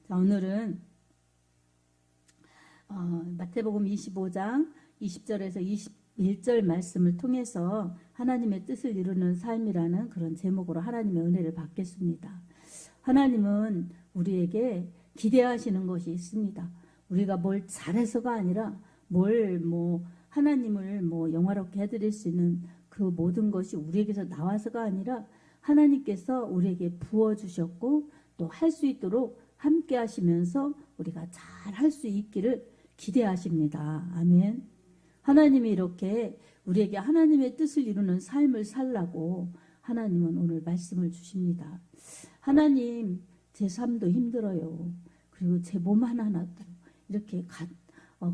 자, 오늘은 마태복음 25장 20절에서 21절 말씀을 통해서 하나님의 뜻을 이루는 삶이라는 그런 제목으로 하나님의 은혜를 받겠습니다. 하나님은 우리에게 기대하시는 것이 있습니다. 우리가 뭘 잘해서가 아니라 하나님을 영화롭게 해드릴 수 있는 그 모든 것이 우리에게서 나와서가 아니라 하나님께서 우리에게 부어주셨고 또 할 수 있도록 함께 하시면서 우리가 잘 할 수 있기를 기대하십니다. 아멘. 하나님이 이렇게 우리에게 하나님의 뜻을 이루는 삶을 살라고 하나님은 오늘 말씀을 주십니다. 하나님, 제 삶도 힘들어요. 그리고 제 몸 하나하나도 이렇게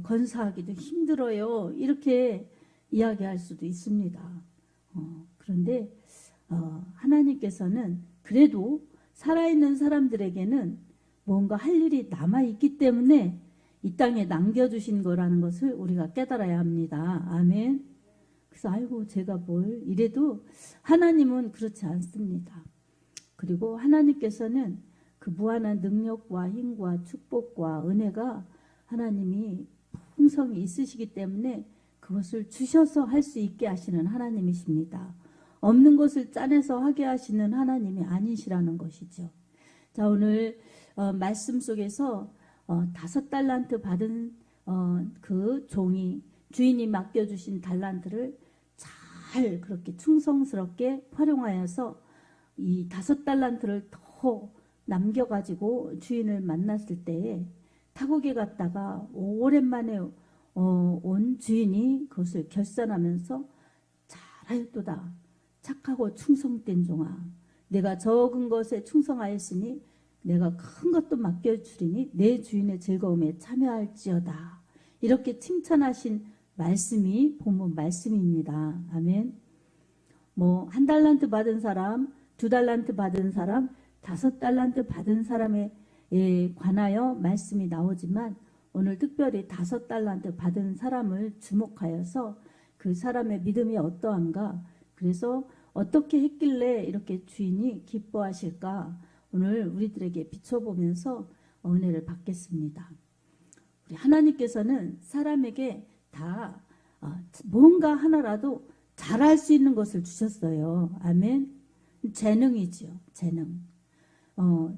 건사하기도 힘들어요. 이렇게 이야기할 수도 있습니다. 그런데 하나님께서는 그래도 살아있는 사람들에게는 뭔가 할 일이 남아있기 때문에 이 땅에 남겨주신 거라는 것을 우리가 깨달아야 합니다. 아멘. 그래서 제가 이래도 하나님은 그렇지 않습니다. 그리고 하나님께서는 그 무한한 능력과 힘과 축복과 은혜가 하나님이 풍성히 있으시기 때문에 그것을 주셔서 할 수 있게 하시는 하나님이십니다. 없는 것을 짜내서 하게 하시는 하나님이 아니시라는 것이죠. 자, 오늘 말씀 속에서 5달란트 받은 그 종이 주인이 맡겨주신 달란트를 잘 그렇게 충성스럽게 활용하여서 이 5달란트를 더 남겨가지고 주인을 만났을 때에 타국에 갔다가 오랜만에 온 주인이 그것을 결산하면서 잘하였도다. 착하고 충성된 종아, 내가 적은 것에 충성하였으니 내가 큰 것도 맡겨주리니 내 주인의 즐거움에 참여할지어다. 이렇게 칭찬하신 말씀이 본문 말씀입니다. 아멘. 1달란트 받은 사람, 2달란트 받은 사람, 5달란트 받은 사람에 관하여 말씀이 나오지만 오늘 특별히 5달란트 받은 사람을 주목하여서 그 사람의 믿음이 어떠한가, 그래서 어떻게 했길래 이렇게 주인이 기뻐하실까, 오늘 우리들에게 비춰보면서 은혜를 받겠습니다. 우리 하나님께서는 사람에게 다 뭔가 하나라도 잘할 수 있는 것을 주셨어요. 아멘. 재능이죠. 재능.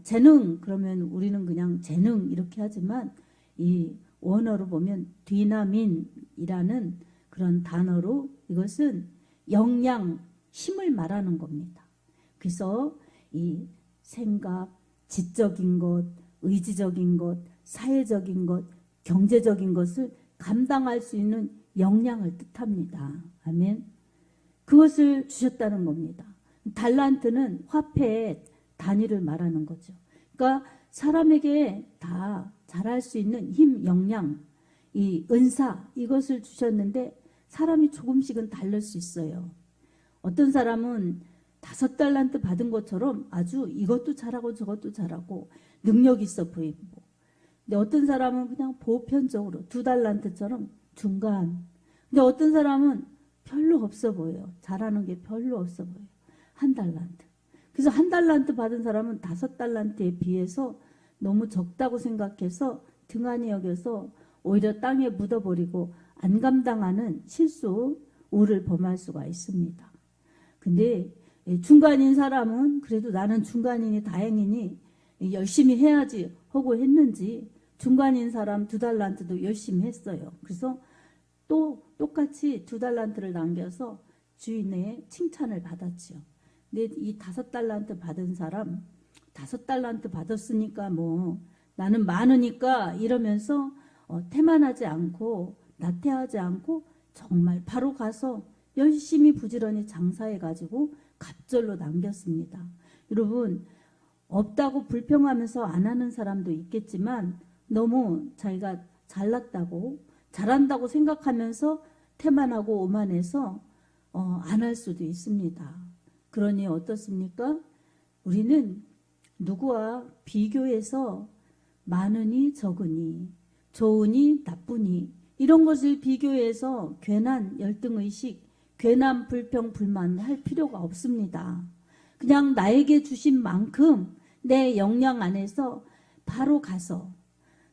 재능 그러면 우리는 그냥 재능 이렇게 하지만 이 원어로 보면 디나민이라는 그런 단어로 이것은 역량, 힘을 말하는 겁니다. 그래서 이 생각, 지적인 것, 의지적인 것, 사회적인 것, 경제적인 것을 감당할 수 있는 역량을 뜻합니다. 아멘. 그것을 주셨다는 겁니다. 달란트는 화폐의 단위를 말하는 거죠. 그러니까 사람에게 다 잘할 수 있는 힘, 역량, 이 은사, 이것을 주셨는데 사람이 조금씩은 다를 수 있어요. 어떤 사람은 5달란트 받은 것처럼 아주 이것도 잘하고 저것도 잘하고 능력 있어 보이고, 근데 어떤 사람은 그냥 보편적으로 2달란트처럼 중간, 근데 어떤 사람은 별로 없어 보여요. 잘하는 게 별로 없어 보여요. 1달란트. 그래서 1달란트 받은 사람은 5달란트에 비해서 너무 적다고 생각해서 등한히 여겨서 오히려 땅에 묻어버리고 안 감당하는 실수, 오를 범할 수가 있습니다. 근데 중간인 사람은 그래도 나는 중간이니 다행이니 열심히 해야지 하고 했는지, 중간인 사람 2달란트도 열심히 했어요. 그래서 또 똑같이 2달란트를 남겨서 주인의 칭찬을 받았죠. 근데 이 5달란트 받은 사람, 5달란트 받았으니까 나는 많으니까 이러면서 태만하지 않고 나태하지 않고 정말 바로 가서 열심히 부지런히 장사해가지고 갑절로 남겼습니다. 여러분, 없다고 불평하면서 안 하는 사람도 있겠지만 너무 자기가 잘났다고 잘한다고 생각하면서 태만하고 오만해서 안 할 수도 있습니다. 그러니 어떻습니까? 우리는 누구와 비교해서 많으니 적으니 좋으니 나쁘니 이런 것을 비교해서 괜한 열등의식, 괜한 불평, 불만 할 필요가 없습니다. 그냥 나에게 주신 만큼 내 역량 안에서 바로 가서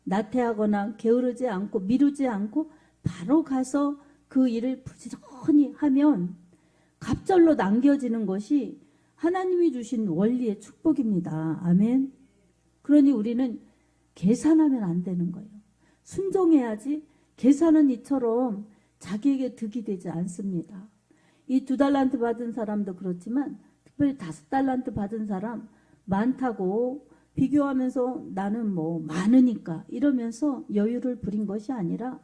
나태하거나 게으르지 않고 미루지 않고 바로 가서 그 일을 부지런히 하면 갑절로 남겨지는 것이 하나님이 주신 원리의 축복입니다. 아멘. 그러니 우리는 계산하면 안 되는 거예요. 순종해야지. 계산은 이처럼 자기에게 득이 되지 않습니다. 이 2달란트 받은 사람도 그렇지만 특별히 5달란트 받은 사람 많다고 비교하면서 나는 뭐 많으니까 이러면서 여유를 부린 것이 아니라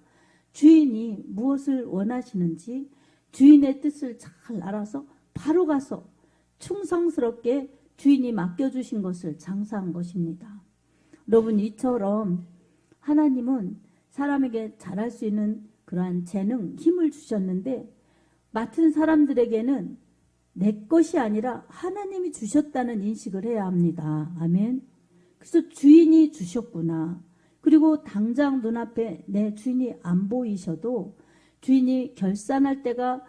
주인이 무엇을 원하시는지 주인의 뜻을 잘 알아서 바로 가서 충성스럽게 주인이 맡겨주신 것을 장사한 것입니다. 여러분, 이처럼 하나님은 사람에게 잘할 수 있는 그러한 재능, 힘을 주셨는데 맡은 사람들에게는 내 것이 아니라 하나님이 주셨다는 인식을 해야 합니다. 아멘. 그래서 주인이 주셨구나. 그리고 당장 눈앞에 내 주인이 안 보이셔도 주인이 결산할 때가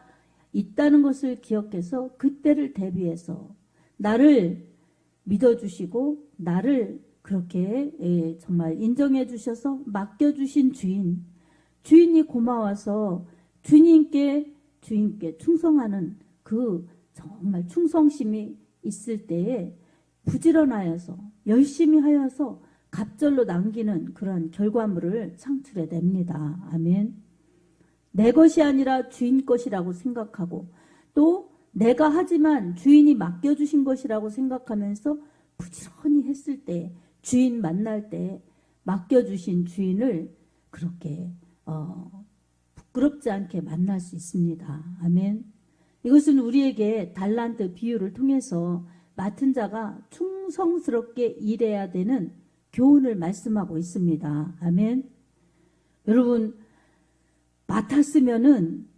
있다는 것을 기억해서 그때를 대비해서 나를 믿어주시고 나를 그렇게 정말 인정해 주셔서 맡겨주신 주인이 고마워서 주인께 충성하는 그 정말 충성심이 있을 때에 부지런하여서 열심히 하여서 갑절로 남기는 그런 결과물을 창출해냅니다. 아멘. 내 것이 아니라 주인 것이라고 생각하고 또 내가 하지만 주인이 맡겨주신 것이라고 생각하면서 부지런히 했을 때 주인 만날 때 맡겨주신 주인을 그렇게 부끄럽지 않게 만날 수 있습니다. 아멘. 이것은 우리에게 달란트 비유를 통해서 맡은 자가 충성스럽게 일해야 되는 교훈을 말씀하고 있습니다. 아멘. 여러분, 맡았으면은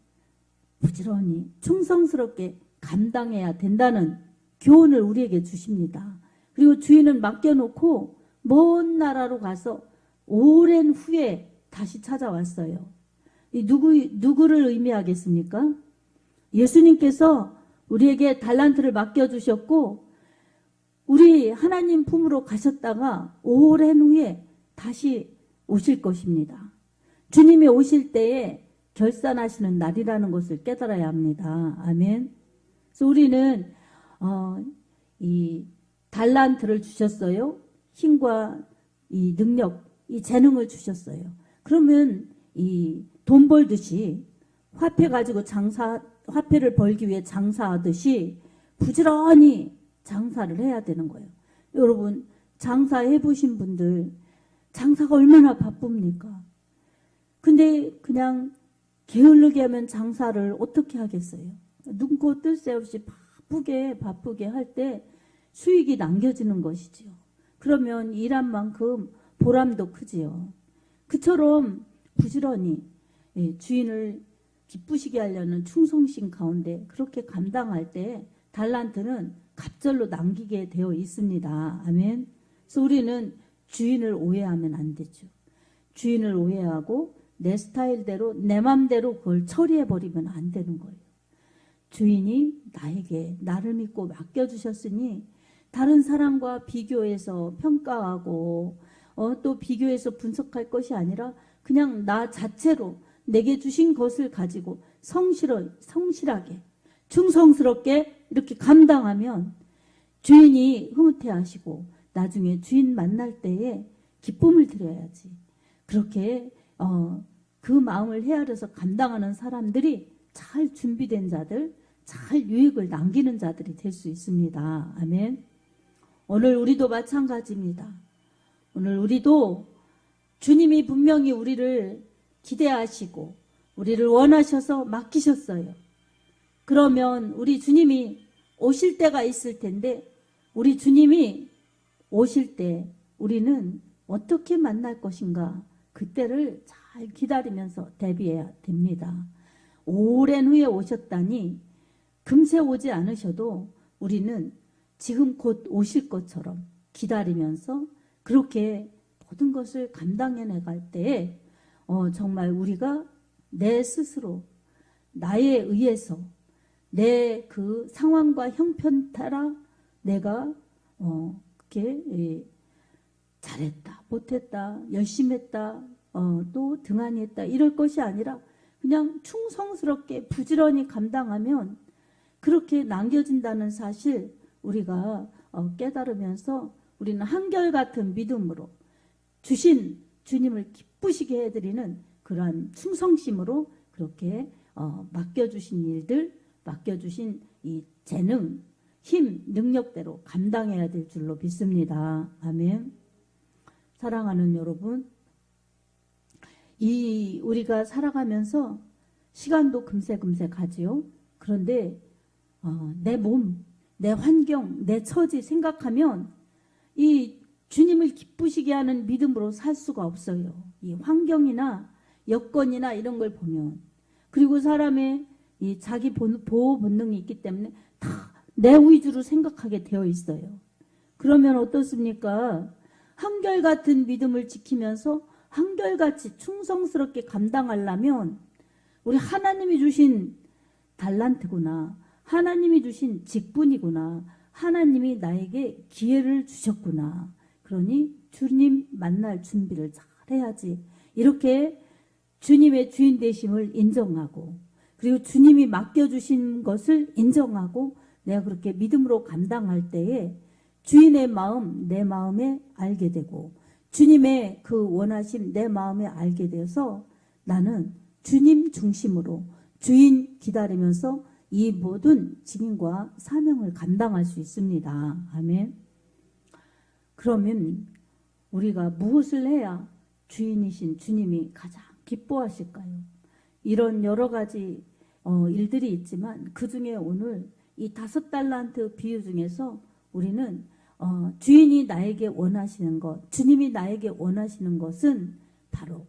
부지런히 충성스럽게 감당해야 된다는 교훈을 우리에게 주십니다. 그리고 주인은 맡겨놓고 먼 나라로 가서 오랜 후에 다시 찾아왔어요. 이 누구를 의미하겠습니까? 예수님께서 우리에게 달란트를 맡겨주셨고 우리 하나님 품으로 가셨다가 오랜 후에 다시 오실 것입니다. 주님이 오실 때에 결산하시는 날이라는 것을 깨달아야 합니다. 아멘. 그래서 우리는 이 달란트를 주셨어요. 힘과 이 능력, 이 재능을 주셨어요. 그러면 이 돈 벌듯이 화폐 가지고 화폐를 벌기 위해 장사하듯이 부지런히 장사를 해야 되는 거예요. 여러분, 장사해 보신 분들 장사가 얼마나 바쁩니까? 근데 그냥 게을르게 하면 장사를 어떻게 하겠어요? 눈코 뜰 새 없이 바쁘게 할 때 수익이 남겨지는 것이지요. 그러면 일한 만큼 보람도 크지요. 그처럼 부지런히 주인을 기쁘시게 하려는 충성심 가운데 그렇게 감당할 때 달란트는 갑절로 남기게 되어 있습니다. 아멘. 그래서 우리는 주인을 오해하면 안 되죠. 주인을 오해하고 내 스타일대로 내 맘대로 그걸 처리해버리면 안 되는 거예요. 주인이 나를 믿고 맡겨주셨으니 다른 사람과 비교해서 평가하고 또 비교해서 분석할 것이 아니라 그냥 나 자체로 내게 주신 것을 가지고 성실하게 충성스럽게 이렇게 감당하면 주인이 흐뭇해하시고 나중에 주인 만날 때에 기쁨을 드려야지. 그렇게 그 마음을 헤아려서 감당하는 사람들이 잘 준비된 자들, 잘 유익을 남기는 자들이 될 수 있습니다. 아멘. 오늘 우리도 마찬가지입니다. 오늘 우리도 주님이 분명히 우리를 기대하시고 우리를 원하셔서 맡기셨어요. 그러면 우리 주님이 오실 때가 있을 텐데 우리 주님이 오실 때 우리는 어떻게 만날 것인가 그때를 잘 기다리면서 대비해야 됩니다. 오랜 후에 오셨다니 금세 오지 않으셔도 우리는 지금 곧 오실 것처럼 기다리면서 그렇게 모든 것을 감당해 나갈 때에 정말 우리가 내 스스로 나에 의해서 내 그 상황과 형편 따라 내가 그렇게 잘했다, 못했다, 열심히 했다, 또 등한히 했다 이럴 것이 아니라 그냥 충성스럽게 부지런히 감당하면 그렇게 남겨진다는 사실 우리가 깨달으면서 우리는 한결같은 믿음으로 주신 주님을 기쁘시게 해드리는 그러한 충성심으로 그렇게 맡겨주신 일들, 맡겨주신 이 재능, 힘, 능력대로 감당해야 될 줄로 믿습니다. 아멘. 사랑하는 여러분, 우리가 살아가면서 시간도 금세 가지요. 그런데 내 몸, 내 환경, 내 처지 생각하면 이 주님을 기쁘시게 하는 믿음으로 살 수가 없어요. 이 환경이나 여건이나 이런 걸 보면, 그리고 사람의 이 자기 보호 본능이 있기 때문에 다 내 위주로 생각하게 되어 있어요. 그러면 어떻습니까? 한결같은 믿음을 지키면서 한결같이 충성스럽게 감당하려면 우리 하나님이 주신 달란트구나, 하나님이 주신 직분이구나, 하나님이 나에게 기회를 주셨구나, 그러니 주님 만날 준비를 잘 해야지, 이렇게 주님의 주인 되심을 인정하고, 그리고 주님이 맡겨주신 것을 인정하고 내가 그렇게 믿음으로 감당할 때에 주인의 마음 내 마음에 알게 되고 주님의 그 원하심 내 마음에 알게 되어서 나는 주님 중심으로 주인 기다리면서 이 모든 직임과 사명을 감당할 수 있습니다. 아멘. 그러면 우리가 무엇을 해야 주인이신 주님이 가장 기뻐하실까요? 이런 여러 가지 일들이 있지만 그 중에 오늘 이 5달란트 비유 중에서 우리는 주인이 나에게 원하시는 것, 주님이 나에게 원하시는 것은 바로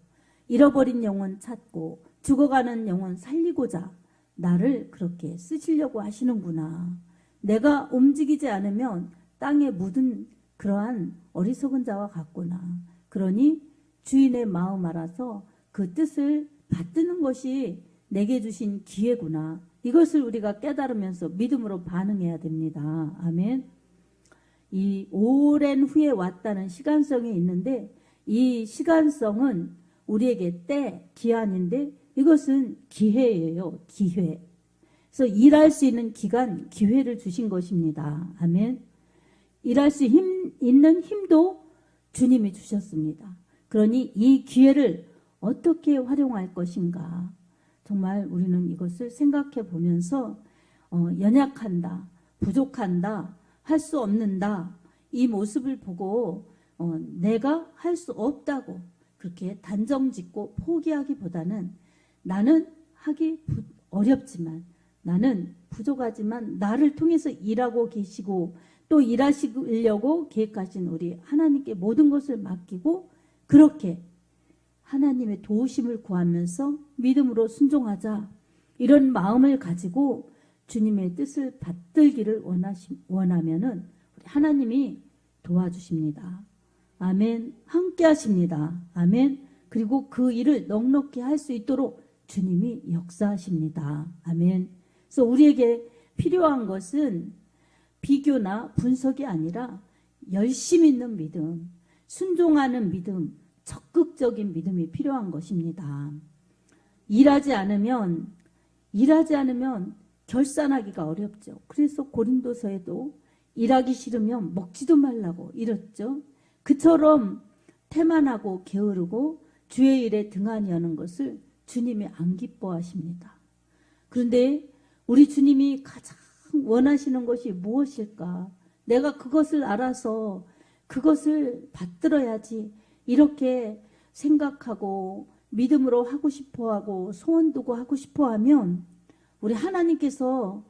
잃어버린 영혼 찾고 죽어가는 영혼 살리고자 나를 그렇게 쓰시려고 하시는구나. 내가 움직이지 않으면 땅에 묻은 그러한 어리석은 자와 같구나. 그러니 주인의 마음 알아서 그 뜻을 받드는 것이 내게 주신 기회구나. 이것을 우리가 깨달으면서 믿음으로 반응해야 됩니다. 아멘. 이 오랜 후에 왔다는 시간성이 있는데 이 시간성은 우리에게 때, 기한인데 이것은 기회예요. 기회. 그래서 일할 수 있는 기간, 기회를 주신 것입니다. 아멘. 일할 수 있는 힘도 주님이 주셨습니다. 그러니 이 기회를 어떻게 활용할 것인가. 정말 우리는 이것을 생각해 보면서 연약한다, 부족한다, 할 수 없는다, 이 모습을 보고 내가 할 수 없다고 그렇게 단정짓고 포기하기보다는 나는 하기 어렵지만 나는 부족하지만 나를 통해서 일하고 계시고 또 일하시려고 계획하신 우리 하나님께 모든 것을 맡기고 그렇게 하나님의 도우심을 구하면서 믿음으로 순종하자, 이런 마음을 가지고 주님의 뜻을 받들기를 원하면은 하나님이 도와주십니다. 아멘. 함께 하십니다. 아멘. 그리고 그 일을 넉넉히 할 수 있도록 주님이 역사하십니다. 아멘. 그래서 우리에게 필요한 것은 비교나 분석이 아니라 열심 있는 믿음, 순종하는 믿음, 적극적인 믿음이 필요한 것입니다. 일하지 않으면 결산하기가 어렵죠. 그래서 고린도서에도 일하기 싫으면 먹지도 말라고 이랬죠. 그처럼 태만하고 게으르고 주의 일에 등한히 하는 것을 주님이 안 기뻐하십니다. 그런데 우리 주님이 가장 원하시는 것이 무엇일까? 내가 그것을 알아서 그것을 받들어야지, 이렇게 생각하고 믿음으로 하고 싶어하고 소원 두고 하고 싶어하면 우리 하나님께서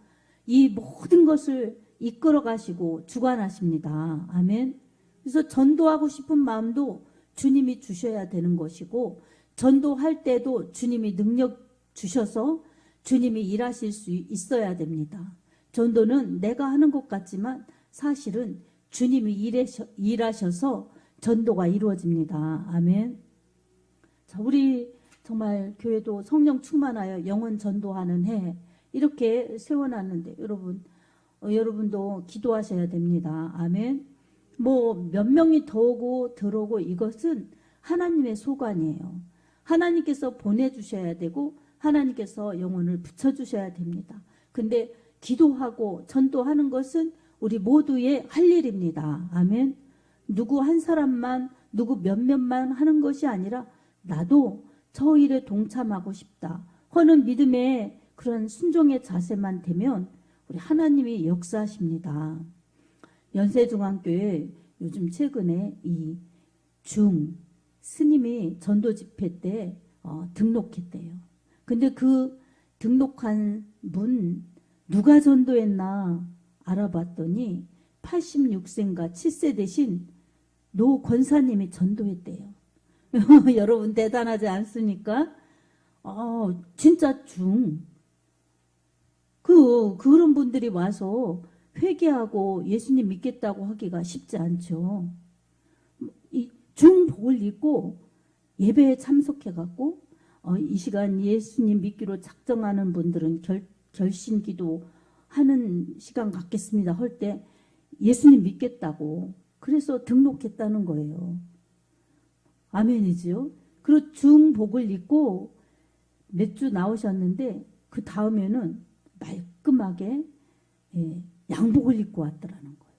이 모든 것을 이끌어 가시고 주관하십니다. 아멘. 그래서 전도하고 싶은 마음도 주님이 주셔야 되는 것이고, 전도할 때도 주님이 능력 주셔서 주님이 일하실 수 있어야 됩니다. 전도는 내가 하는 것 같지만 사실은 주님이 일하셔서 전도가 이루어집니다. 아멘. 자, 우리 정말 교회도 성령 충만하여 영혼 전도하는 해 이렇게 세워놨는데 여러분도 기도하셔야 됩니다. 아멘. 뭐 몇 명이 더 오고 들어오고 이것은 하나님의 소관이에요. 하나님께서 보내주셔야 되고 하나님께서 영혼을 붙여주셔야 됩니다. 근데 기도하고 전도하는 것은 우리 모두의 할 일입니다. 아멘. 누구 한 사람만 누구 몇몇만 하는 것이 아니라 나도 저 일에 동참하고 싶다 하는 믿음의 그런 순종의 자세만 되면 우리 하나님이 역사하십니다. 연세중앙교회 요즘 최근에 이 스님이 전도 집회 때 등록했대요. 근데 그 등록한 분 누가 전도했나 알아봤더니 86세인가 7세 되신 노 권사님이 전도했대요. 여러분 대단하지 않습니까? 진짜 그런 분들이 와서 회개하고 예수님 믿겠다고 하기가 쉽지 않죠. 이 중복을 입고 예배에 참석해갖고 이 시간 예수님 믿기로 작정하는 분들은 결심기도 하는 시간 갖겠습니다 할 때 예수님 믿겠다고 그래서 등록했다는 거예요. 아멘이지요. 그리고 중복을 입고 몇 주 나오셨는데 그 다음에는 말끔하게 양복을 입고 왔더라는 거예요.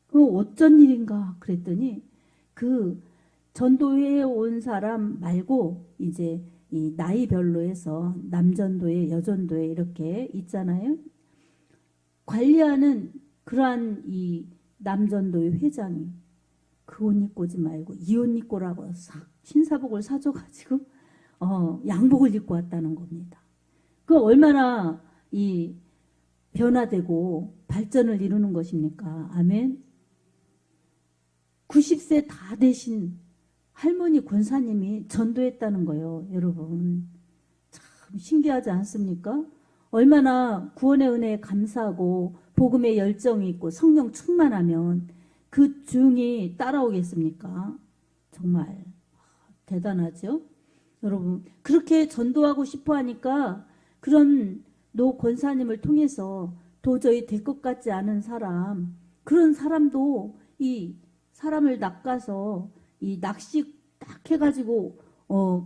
그럼 어쩐 일인가 그랬더니 그 전도회에 온 사람 말고 이제 이 나이별로 해서 남전도회, 여전도회 이렇게 있잖아요. 관리하는 그러한 이 남전도회 회장이 그 옷 입고 오지 말고 이 옷 입고 오라고 신사복을 사줘가지고 양복을 입고 왔다는 겁니다. 그 얼마나 이 변화되고 발전을 이루는 것입니까? 아멘. 90세 다 되신 할머니 권사님이 전도했다는 거예요. 여러분 참 신기하지 않습니까? 얼마나 구원의 은혜에 감사하고 복음의 열정이 있고 성령 충만하면 그 중이 따라오겠습니까? 정말 대단하죠? 여러분 그렇게 전도하고 싶어 하니까 그런 노 권사님을 통해서 도저히 될 것 같지 않은 사람 그런 사람도 이 사람을 낚아서 이 낚시 딱 해가지고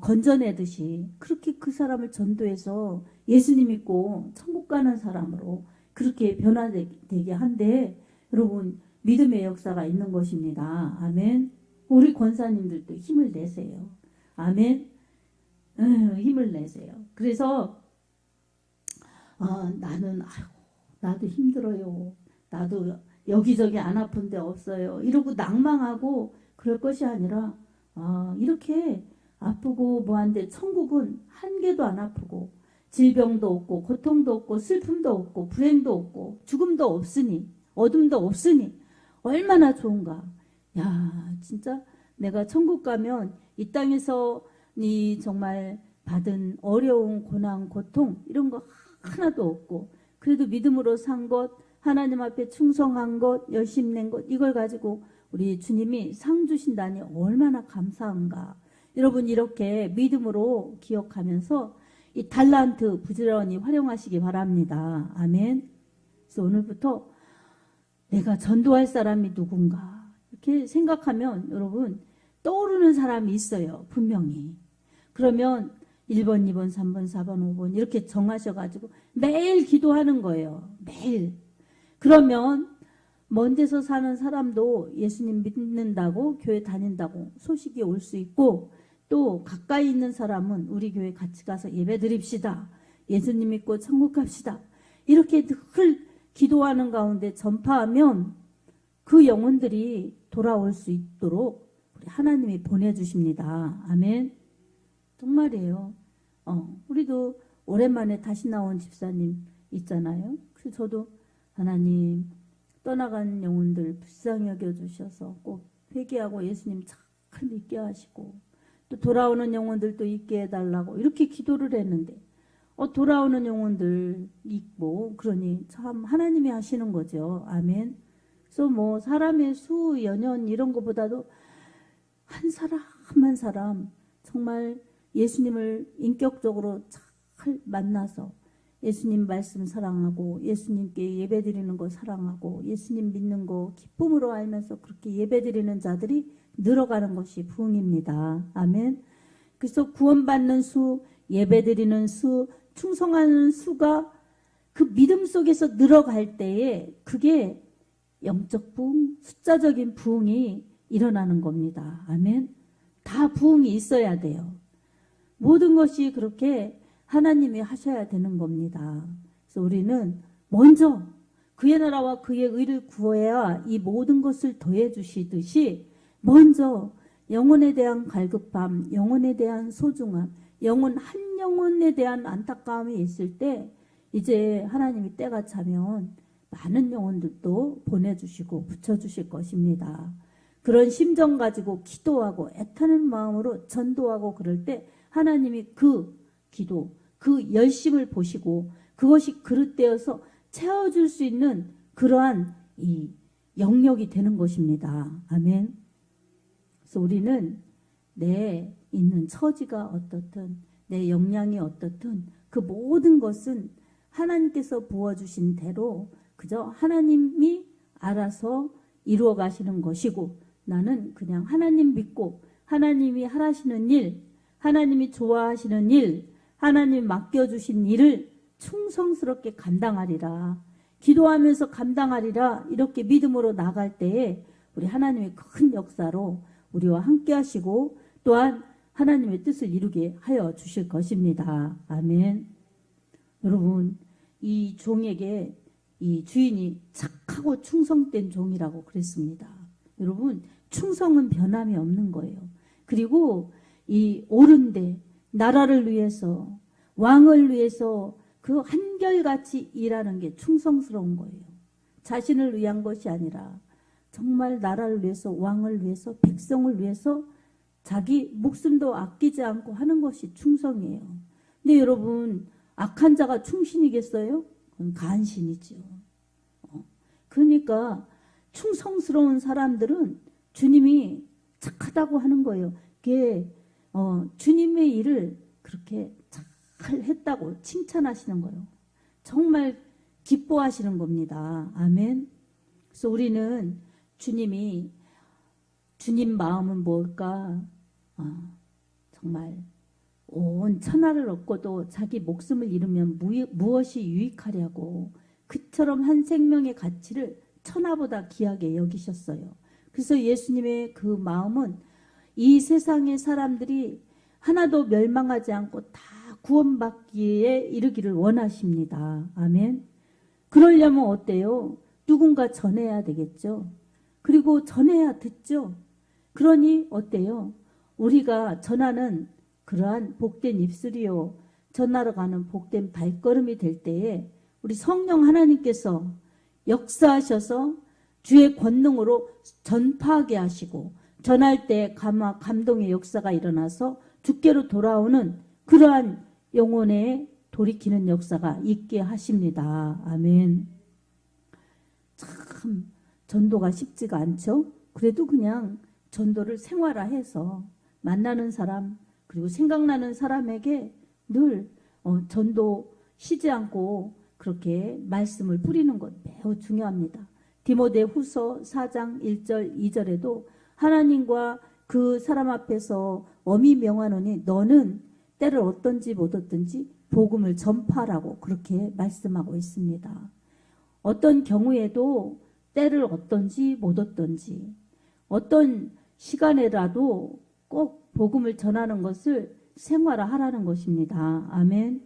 건져내듯이 그렇게 그 사람을 전도해서 예수님 믿고 천국 가는 사람으로 그렇게 변화되게 한데 여러분 믿음의 역사가 있는 것입니다. 아멘. 우리 권사님들도 힘을 내세요. 아멘. 힘을 내세요. 그래서 나도 힘들어요. 나도 여기저기 안 아픈 데 없어요. 이러고 낭망하고 그럴 것이 아니라 이렇게 아프고 뭐한데 천국은 한 개도 안 아프고 질병도 없고 고통도 없고 슬픔도 없고 불행도 없고 죽음도 없으니 어둠도 없으니 얼마나 좋은가. 야 진짜 내가 천국 가면 이 땅에서 이 정말 받은 어려운 고난 고통 이런 거 하나도 없고 그래도 믿음으로 산 것 하나님 앞에 충성한 것 열심 낸 것 이걸 가지고 우리 주님이 상 주신다니 얼마나 감사한가. 여러분 이렇게 믿음으로 기억하면서 이 달란트 부지런히 활용하시기 바랍니다. 아멘. 그래서 오늘부터 내가 전도할 사람이 누군가 이렇게 생각하면 여러분 떠오르는 사람이 있어요. 분명히. 그러면 1번, 2번, 3번, 4번, 5번 이렇게 정하셔가지고 매일 기도하는 거예요. 매일. 그러면 먼 데서 사는 사람도 예수님 믿는다고 교회 다닌다고 소식이 올 수 있고 또 가까이 있는 사람은 우리 교회 같이 가서 예배 드립시다. 예수님 믿고 천국 갑시다. 이렇게 늘 기도하는 가운데 전파하면 그 영혼들이 돌아올 수 있도록 우리 하나님이 보내주십니다. 아멘. 정말이에요. 우리도 오랜만에 다시 나온 집사님 있잖아요. 그래서 저도 하나님 떠나간 영혼들 불쌍히 여겨주셔서 꼭 회개하고 예수님 잘 믿게 하시고 또 돌아오는 영혼들도 있게 해달라고 이렇게 기도를 했는데 돌아오는 영혼들 있고 그러니 참 하나님이 하시는 거죠. 아멘. 그래서 뭐 사람의 수, 연연 이런 것보다도 한 사람 한 사람 정말 예수님을 인격적으로 잘 만나서 예수님 말씀 사랑하고 예수님께 예배드리는 거 사랑하고 예수님 믿는 거 기쁨으로 알면서 그렇게 예배드리는 자들이 늘어가는 것이 부흥입니다. 아멘. 그래서 구원받는 수, 예배드리는 수, 충성하는 수가 그 믿음 속에서 늘어갈 때에 그게 영적 부흥, 숫자적인 부흥이 일어나는 겁니다. 아멘. 다 부흥이 있어야 돼요. 모든 것이 그렇게 하나님이 하셔야 되는 겁니다. 그래서 우리는 먼저 그의 나라와 그의 의를 구해야 이 모든 것을 더해 주시듯이 먼저 영혼에 대한 갈급함, 영혼에 대한 소중함, 영혼 한 영혼에 대한 안타까움이 있을 때 이제 하나님이 때가 차면 많은 영혼들도 보내주시고 붙여주실 것입니다. 그런 심정 가지고 기도하고 애타는 마음으로 전도하고 그럴 때 하나님이 그 기도, 그 열심을 보시고 그것이 그릇되어서 채워줄 수 있는 그러한 이 영역이 되는 것입니다. 아멘. 그래서 우리는 내 있는 처지가 어떻든 내 역량이 어떻든 그 모든 것은 하나님께서 부어주신 대로 그저 하나님이 알아서 이루어 가시는 것이고 나는 그냥 하나님 믿고 하나님이 하시는 일, 하나님이 좋아하시는 일, 하나님 맡겨주신 일을 충성스럽게 감당하리라. 기도하면서 감당하리라. 이렇게 믿음으로 나갈 때에 우리 하나님의 큰 역사로 우리와 함께 하시고 또한 하나님의 뜻을 이루게 하여 주실 것입니다. 아멘. 여러분, 이 종에게 이 주인이 착하고 충성된 종이라고 그랬습니다. 여러분, 충성은 변함이 없는 거예요. 그리고 이 옳은데 나라를 위해서 왕을 위해서 그 한결같이 일하는 게 충성스러운 거예요. 자신을 위한 것이 아니라 정말 나라를 위해서 왕을 위해서 백성을 위해서 자기 목숨도 아끼지 않고 하는 것이 충성이에요. 근데 여러분 악한 자가 충신이겠어요? 그건 간신이죠. 그러니까 충성스러운 사람들은 주님이 착하다고 하는 거예요. 그게 주님의 일을 그렇게 잘 했다고 칭찬하시는 거예요. 정말 기뻐하시는 겁니다. 아멘. 그래서 우리는 주님 마음은 뭘까? 정말 온 천하를 얻고도 자기 목숨을 잃으면 무엇이 유익하냐고 그처럼 한 생명의 가치를 천하보다 귀하게 여기셨어요. 그래서 예수님의 그 마음은 이 세상의 사람들이 하나도 멸망하지 않고 다 구원받기에 이르기를 원하십니다. 아멘. 그러려면 어때요? 누군가 전해야 되겠죠. 그리고 전해야 듣죠. 그러니 어때요? 우리가 전하는 그러한 복된 입술이요 전하러 가는 복된 발걸음이 될 때에 우리 성령 하나님께서 역사하셔서 주의 권능으로 전파하게 하시고 전할 때 감동의 역사가 일어나서 주께로 돌아오는 그러한 영혼에 돌이키는 역사가 있게 하십니다. 아멘. 참 전도가 쉽지가 않죠. 그래도 그냥 전도를 생활화해서 만나는 사람 그리고 생각나는 사람에게 늘 전도 쉬지 않고 그렇게 말씀을 뿌리는 것 매우 중요합니다. 디모데 후서 4장 1절 2절에도 하나님과 그 사람 앞에서 엄히 명하노니 너는 때를 얻든지 못 얻든지 복음을 전파하라고 그렇게 말씀하고 있습니다. 어떤 경우에도 때를 얻든지 못 얻든지 어떤 시간에라도 꼭 복음을 전하는 것을 생활화하라는 것입니다. 아멘.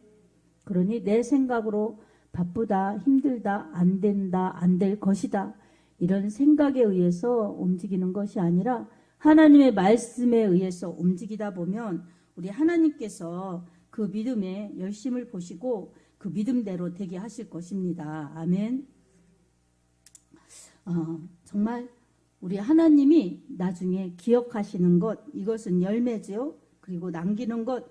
그러니 내 생각으로 바쁘다, 힘들다, 안 된다, 안 될 것이다 이런 생각에 의해서 움직이는 것이 아니라 하나님의 말씀에 의해서 움직이다 보면 우리 하나님께서 그 믿음의 열심을 보시고 그 믿음대로 되게 하실 것입니다. 아멘. 정말 우리 하나님이 나중에 기억하시는 것 이것은 열매지요. 그리고 남기는 것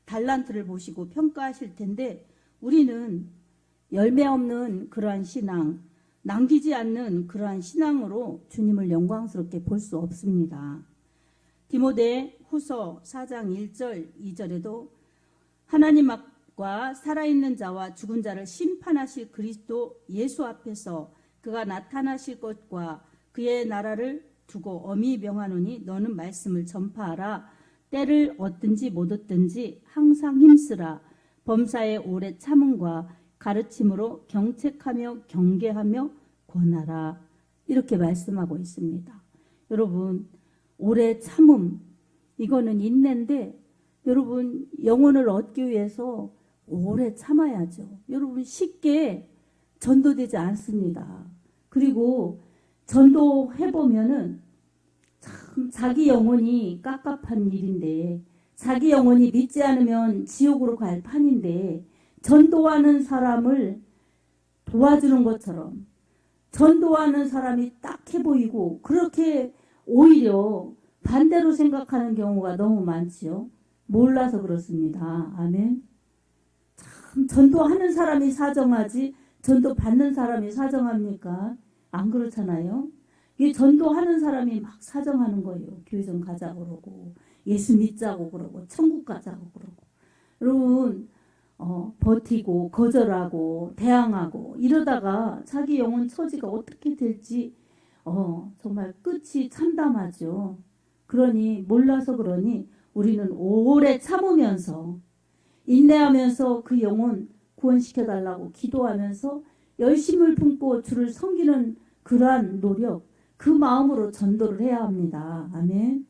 달란트를 보시고 평가하실 텐데 우리는 열매 없는 그러한 신앙 남기지 않는 그러한 신앙으로 주님을 영광스럽게 볼 수 없습니다. 디모데 후서 4장 1절 2절에도 하나님 과 살아있는 자와 죽은 자를 심판하실 그리스도 예수 앞에서 그가 나타나실 것과 그의 나라를 두고 엄히 명하노니 너는 말씀을 전파하라. 때를 얻든지 못 얻든지 항상 힘쓰라. 범사의 오래 참음과 가르침으로 경책하며 경계하며 권하라. 이렇게 말씀하고 있습니다. 여러분, 오래 참음, 이거는 인내인데 여러분 영혼을 얻기 위해서 오래 참아야죠. 여러분 쉽게 전도되지 않습니다. 그리고 전도해보면은 참 자기 영혼이 깝깝한 일인데, 자기 영혼이 믿지 않으면 지옥으로 갈 판인데, 전도하는 사람을 도와주는 것처럼 전도하는 사람이 딱해 보이고 그렇게 오히려 반대로 생각하는 경우가 너무 많지요. 몰라서 그렇습니다. 아멘. 참 전도하는 사람이 사정하지 전도 받는 사람이 사정합니까? 안 그렇잖아요. 이 전도하는 사람이 막 사정하는 거예요. 교회 좀 가자고 그러고 예수 믿자고 그러고 천국 가자고 그러고. 여러분 버티고 거절하고 대항하고 이러다가 자기 영혼 처지가 어떻게 될지 정말 끝이 참담하죠. 그러니 몰라서 그러니 우리는 오래 참으면서 인내하면서 그 영혼 구원시켜달라고 기도하면서 열심을 품고 주를 섬기는 그러한 노력, 그 마음으로 전도를 해야 합니다. 아멘.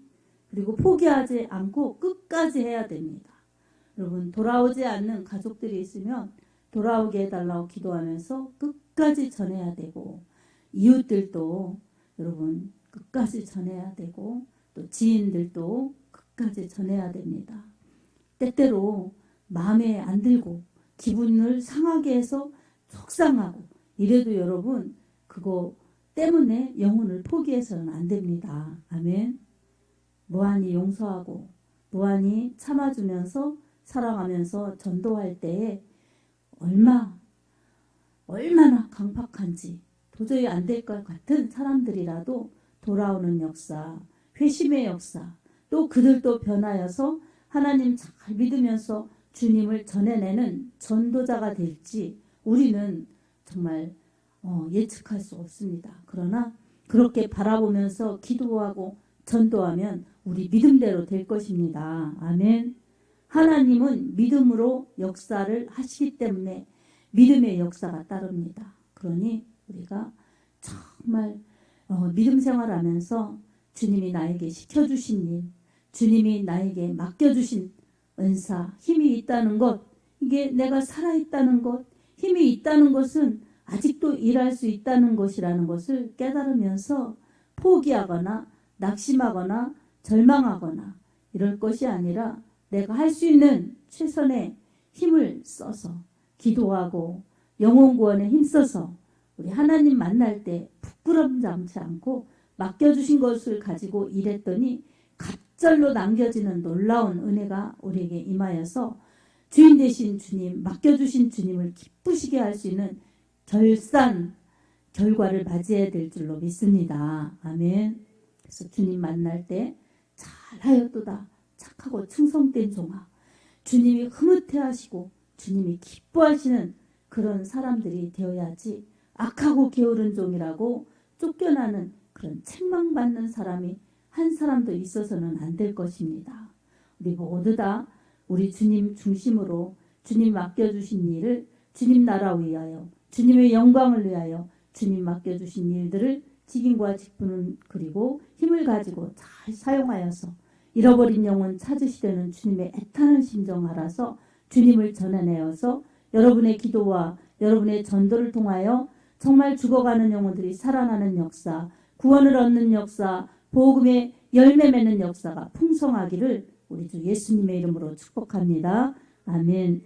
그리고 포기하지 않고 끝까지 해야 됩니다. 여러분, 돌아오지 않는 가족들이 있으면 돌아오게 해달라고 기도하면서 끝까지 전해야 되고, 이웃들도 여러분 끝까지 전해야 되고, 또 지인들도 끝까지 전해야 됩니다. 때때로 마음에 안 들고 기분을 상하게 해서 속상하고 이래도 여러분 그거 때문에 영혼을 포기해서는 안 됩니다. 아멘. 무한히 용서하고 무한히 참아주면서 사랑하면서 전도할 때에 얼마나 강팍한지 도저히 안 될 것 같은 사람들이라도 돌아오는 역사, 회심의 역사, 또 그들도 변하여서 하나님 잘 믿으면서 주님을 전해내는 전도자가 될지 우리는 정말 예측할 수 없습니다. 그러나 그렇게 바라보면서 기도하고 전도하면 우리 믿음대로 될 것입니다. 아멘. 하나님은 믿음으로 역사를 하시기 때문에 믿음의 역사가 따릅니다. 그러니 우리가 정말 믿음 생활하면서 주님이 나에게 시켜주신 일, 주님이 나에게 맡겨주신 은사, 힘이 있다는 것, 이게 내가 살아있다는 것, 힘이 있다는 것은 아직도 일할 수 있다는 것이라는 것을 깨달으면서 포기하거나 낙심하거나 절망하거나 이럴 것이 아니라 내가 할 수 있는 최선의 힘을 써서 기도하고 영혼 구원에 힘써서 우리 하나님 만날 때 부끄럼 잡지 않고 맡겨주신 것을 가지고 일했더니 갑절로 남겨지는 놀라운 은혜가 우리에게 임하여서 주인 되신 주님, 맡겨주신 주님을 기쁘시게 할 수 있는 결산 결과를 맞이해야 될 줄로 믿습니다. 아멘. 그래서 주님 만날 때 잘하였도다 착하고 충성된 종아, 주님이 흐뭇해하시고 주님이 기뻐하시는 그런 사람들이 되어야지 악하고 게으른 종이라고 쫓겨나는 그런 책망받는 사람이 한 사람도 있어서는 안 될 것입니다. 우리 모두 다 우리 주님 중심으로 주님 맡겨주신 일을 주님 나라 위하여 주님의 영광을 위하여 주님 맡겨주신 일들을 직임과 직분을 그리고 힘을 가지고 잘 사용하여서 잃어버린 영혼 찾으시려는 주님의 애타는 심정 알아서 주님을 전해내어서 여러분의 기도와 여러분의 전도를 통하여 정말 죽어가는 영혼들이 살아나는 역사, 구원을 얻는 역사, 복음의 열매 맺는 역사가 풍성하기를 우리 주 예수님의 이름으로 축복합니다. 아멘.